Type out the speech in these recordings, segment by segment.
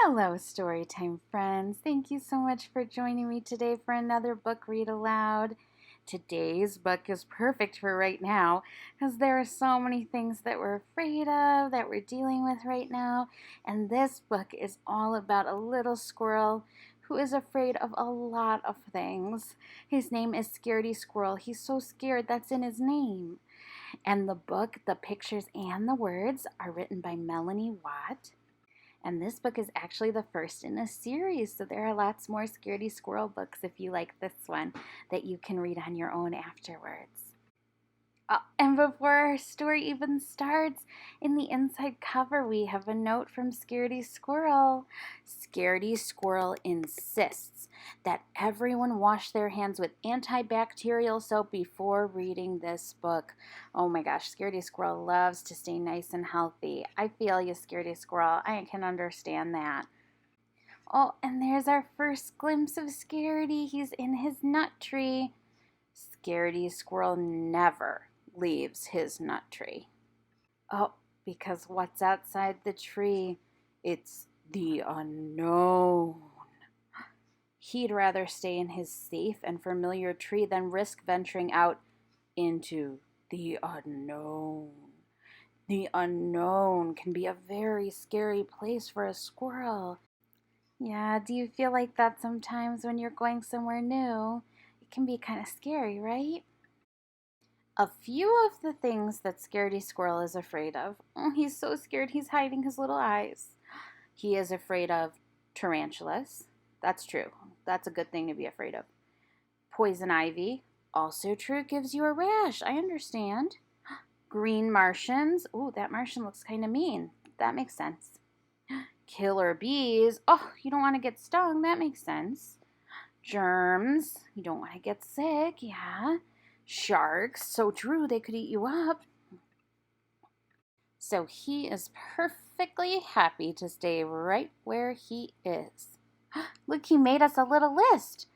Hello, Storytime friends. Thank you so much for joining me today for another book read aloud. Today's book is perfect for right now because there are so many things that we're afraid of, that we're dealing with right now. And this book is all about a little squirrel who is afraid of a lot of things. His name is Scaredy Squirrel. He's so scared that's in his name. And the book, the pictures, and the words are written by Melanie Watt. And this book is actually the first in a series, so there are lots more Scaredy Squirrel books if you like this one that you can read on your own afterwards. And before our story even starts, in the inside cover we have a note from Scaredy Squirrel. Scaredy Squirrel insists that everyone wash their hands with antibacterial soap before reading this book. Oh my gosh, Scaredy Squirrel loves to stay nice and healthy. I feel you, Scaredy Squirrel. I can understand that. Oh, and there's our first glimpse of Scaredy. He's in his nut tree. Scaredy Squirrel never leaves his nut tree. Oh, because what's outside the tree? It's the unknown. He'd rather stay in his safe and familiar tree than risk venturing out into the unknown. The unknown can be a very scary place for a squirrel. Yeah, do you feel like that sometimes when you're going somewhere new? It can be kind of scary, right? A few of the things that Scaredy Squirrel is afraid of. Oh, he's so scared he's hiding his little eyes. He is afraid of tarantulas. That's true. That's a good thing to be afraid of. Poison ivy. Also true, gives you a rash. I understand. Green Martians. Ooh, that Martian looks kind of mean. That makes sense. Killer bees. Oh, you don't want to get stung. That makes sense. Germs. You don't want to get sick. Yeah. Sharks. So true, they could eat you up. So he is perfectly happy to stay right where he is. Look, he made us a little list.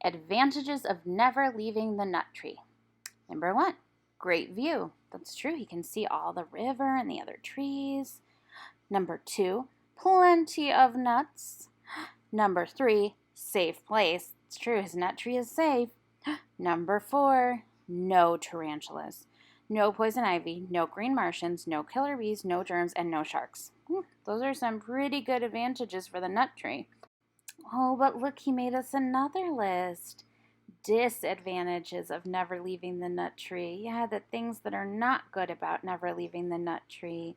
Advantages of never leaving the nut tree. Number 1, great view. That's true, he can see all the river and the other trees. Number 2, plenty of nuts. Number 3, safe place. It's true, his nut tree is safe. Number 4, no tarantulas. No poison ivy, no green Martians, no killer bees, no germs, and no sharks. Those are some pretty good advantages for the nut tree. Oh, but look, he made us another list. Disadvantages of never leaving the nut tree. Yeah, the things that are not good about never leaving the nut tree.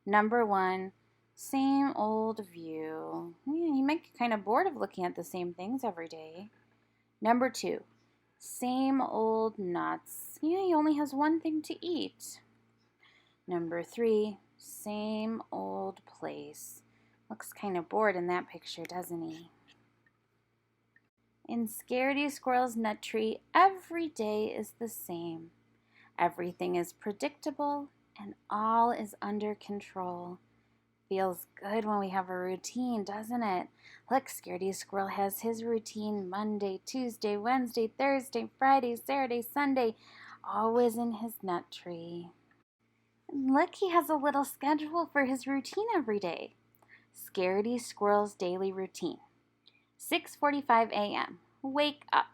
Number 1, same old view. Yeah, you might get kind of bored of looking at the same things every day. Number 2, same old nuts. Yeah, he only has one thing to eat. Number 3, same old place. Looks kind of bored in that picture, doesn't he? In Scaredy Squirrel's nut tree, every day is the same. Everything is predictable and all is under control. Feels good when we have a routine, doesn't it? Look, Scaredy Squirrel has his routine Monday, Tuesday, Wednesday, Thursday, Friday, Saturday, Sunday, always in his nut tree. And look, he has a little schedule for his routine every day. Scaredy Squirrel's daily routine. 6:45 a.m. Wake up.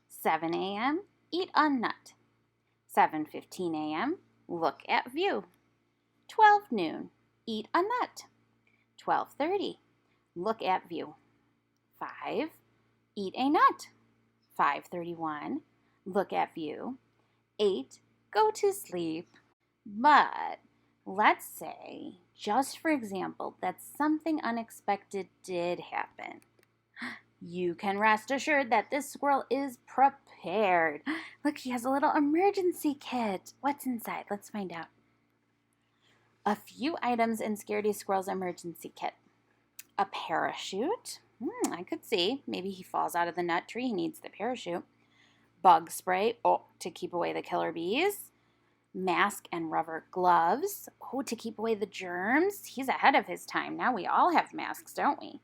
7 a.m. Eat a nut. 7:15 a.m. Look at view. 12 noon. Eat a nut. 12:30. Look at view. 5. Eat a nut. 5:31. Look at view. 8. Go to sleep. But let's say, just for example, that something unexpected did happen. You can rest assured that this squirrel is prepared. Look, he has a little emergency kit. What's inside? Let's find out. A few items in Scaredy Squirrel's emergency kit. A parachute. I could see. Maybe he falls out of the nut tree. He needs the parachute. Bug spray. Oh, to keep away the killer bees. Mask and rubber gloves. Oh, to keep away the germs. He's ahead of his time. Now we all have masks, don't we?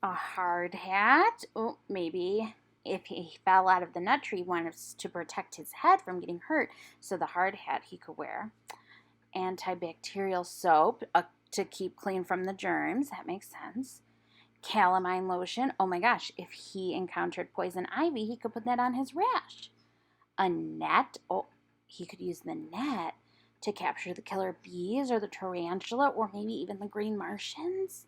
A hard hat. Oh, maybe if he fell out of the nut tree, he wanted to protect his head from getting hurt. So the hard hat he could wear. Antibacterial soap. A to keep clean from the germs. That makes sense. Calamine lotion. Oh my gosh, if he encountered poison ivy, he could put that on his rash. A net. Oh, he could use the net to capture the killer bees or the tarantula or maybe even the green Martians.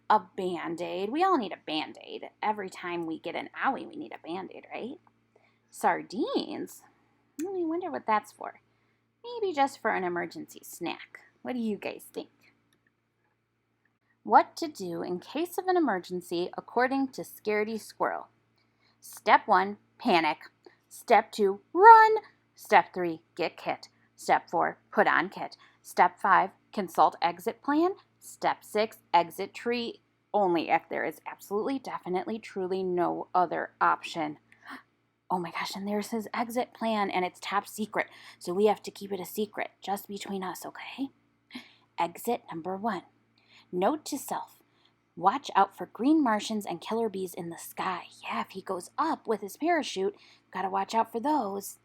A Band-Aid. We all need a Band-Aid. Every time we get an owie, we need a Band-Aid, right? Sardines? I wonder what that's for. Maybe just for an emergency snack. What do you guys think? What to do in case of an emergency according to Scaredy Squirrel. Step 1, panic. Step 2, run. Step 3, get kit. Step 4, put on kit. Step 5, consult exit plan. Step 6, exit tree only if there is absolutely, definitely, truly no other option. Oh my gosh, and there's his exit plan, and it's top secret, so we have to keep it a secret, just between us, okay? Exit number 1. Note to self. Watch out for green Martians and killer bees in the sky. Yeah, if he goes up with his parachute, gotta watch out for those.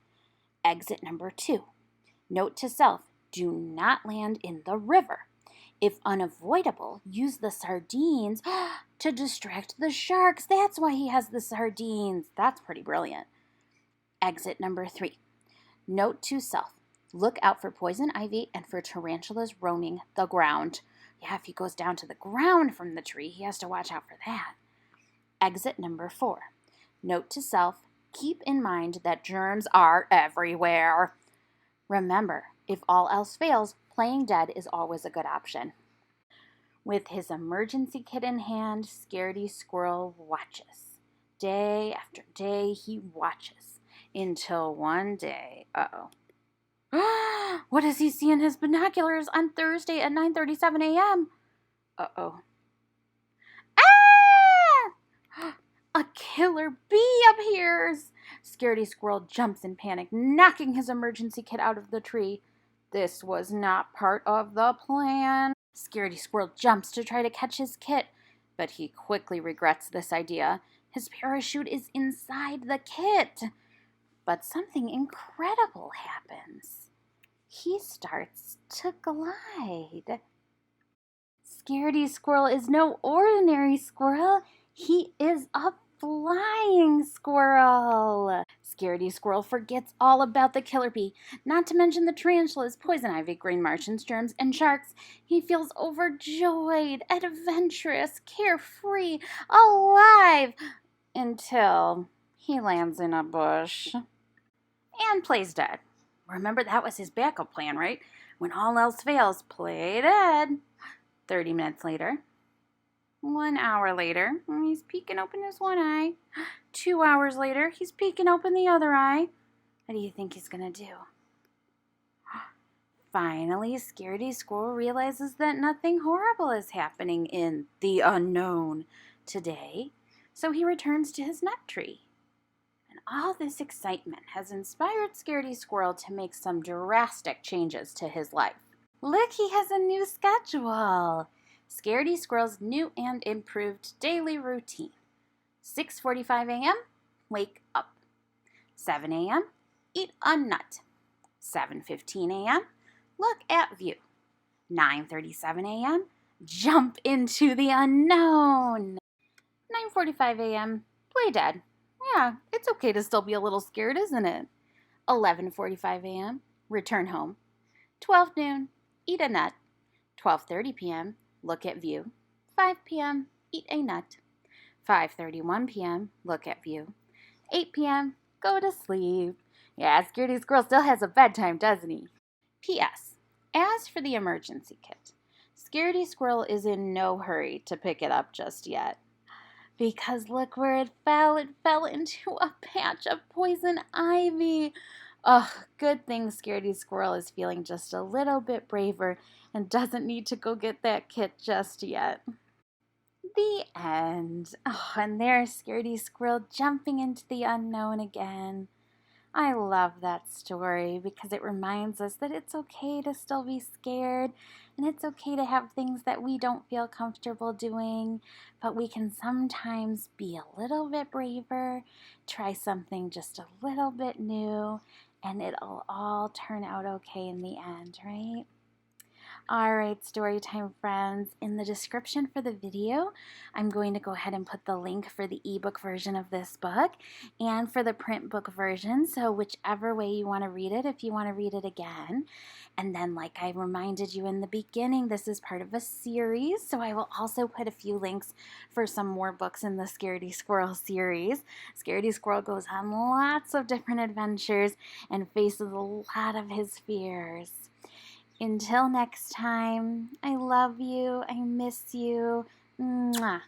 Exit number 2. Note to self. Do not land in the river. If unavoidable, use the sardines to distract the sharks. That's why he has the sardines. That's pretty brilliant. Exit number 3. Note to self. Look out for poison ivy and for tarantulas roaming the ground. Yeah, if he goes down to the ground from the tree, he has to watch out for that. Exit number 4. Note to self. Keep in mind that germs are everywhere. Remember, if all else fails, playing dead is always a good option. With his emergency kit in hand, Scaredy Squirrel watches. Day after day, he watches. Until one day, what does he see in his binoculars on Thursday at 9:37 a.m.? Uh-oh. Ah! A killer bee appears! Scaredy Squirrel jumps in panic, knocking his emergency kit out of the tree. This was not part of the plan. Scaredy Squirrel jumps to try to catch his kit, but he quickly regrets this idea. His parachute is inside the kit. But something incredible happens. He starts to glide. Scaredy Squirrel is no ordinary squirrel. He is a flying squirrel. Scaredy Squirrel forgets all about the killer bee, not to mention the tarantulas, poison ivy, green Martians, germs, and sharks. He feels overjoyed, adventurous, carefree, alive, until he lands in a bush and plays dead. Remember, that was his backup plan, right? When all else fails, play dead. 30 minutes later. 1 hour later, he's peeking open his one eye. 2 hours later, he's peeking open the other eye. What do you think he's going to do? Finally, Scaredy Squirrel realizes that nothing horrible is happening in the unknown today, so he returns to his nut tree. And all this excitement has inspired Scaredy Squirrel to make some drastic changes to his life. Look, he has a new schedule. Scaredy Squirrel's new and improved daily routine. 6:45 a.m., wake up. 7 a.m., eat a nut. 7:15 a.m., look at view. 9:37 a.m., jump into the unknown. 9:45 a.m., play dead. Yeah, it's okay to still be a little scared, isn't it? 11:45 a.m., return home. 12 noon, eat a nut. 12:30 p.m., look at view. 5 p.m., eat a nut. 5:31 p.m., look at view. 8 p.m., go to sleep. Yeah, Scaredy Squirrel still has a bedtime, doesn't he? P.S. As for the emergency kit, Scaredy Squirrel is in no hurry to pick it up just yet. Because look where it fell. It fell into a patch of poison ivy. Ugh, good thing Scaredy Squirrel is feeling just a little bit braver and doesn't need to go get that kit just yet. The end. Oh, and there's Scaredy Squirrel jumping into the unknown again. I love that story because it reminds us that it's okay to still be scared and it's okay to have things that we don't feel comfortable doing, but we can sometimes be a little bit braver, try something just a little bit new, and it'll all turn out okay in the end, right? Alright, Storytime friends, in the description for the video, I'm going to go ahead and put the link for the ebook version of this book and for the print book version, so whichever way you want to read it, if you want to read it again. And then, like I reminded you in the beginning, this is part of a series, so I will also put a few links for some more books in the Scaredy Squirrel series. Scaredy Squirrel goes on lots of different adventures and faces a lot of his fears. Until next time, I love you, I miss you. Mwah.